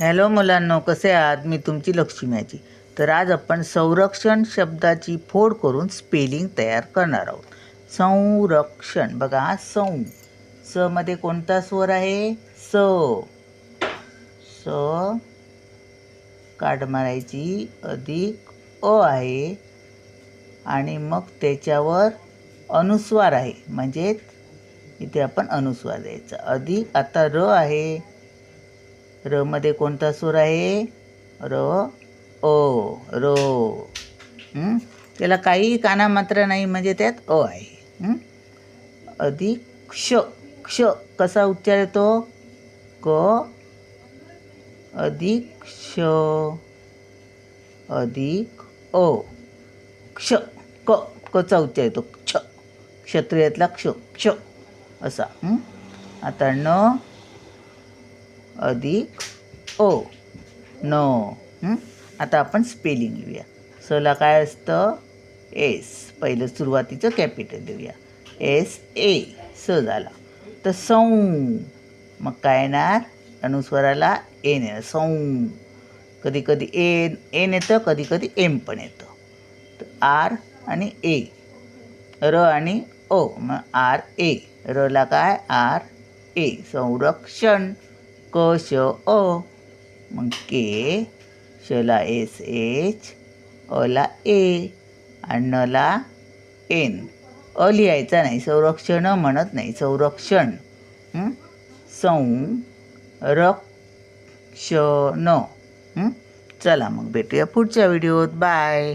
Hello मुलांनो, कसे आहात? मी तुमची लक्ष्मी आजी. तर आज आपण संरक्षण शब्दाची फोड करून स्पेलिंग तयार करणार आहोत. संरक्षण बघा, स मध्ये कोणता स्वर आहे? स. स काढ मारायची, अधिक अ आहे आणि मग त्याच्यावर अनुस्वार आहे, म्हणजे इथे आपण अनुस्वार द्यायचा. अधिक आता र आहे, र मध्ये कोणता सूर आहे? र ओ, रो. त्याला काही काना मात्र नाही, म्हणजे त्यात अ आहे. अधिक क्ष. क्ष कसा उच्चार येतो? क अधिक क्ष अधिक अ. क्ष. कचा उच्चार येतो? क्ष. क्षत्रियातला क्ष, क्ष असा. आता न अधिक ओ, नो. आता आपण स्पेलिंग लिहूया. सला काय असतं? एस. पहिलं सुरुवातीचं कॅपिटल लिहूया. एस ए, स झाला. तर सौ, मग काय येणार? अनुस्वाराला एन येणार. सौ. कधी कधी एन येतं, कधी कधी एम पण येतं. तर आर आणि ए, र आणि ओ, मग आर ए. रला काय? R A. संरक्षण. क श अ, मग के. शला एस एच, अला ए आणि नला एन. लिहायचा नाही, संरक्षण म्हणत नाही, संरक्षण. संरक्षण. चला मग भेटूया पुढच्या व्हिडिओत. बाय.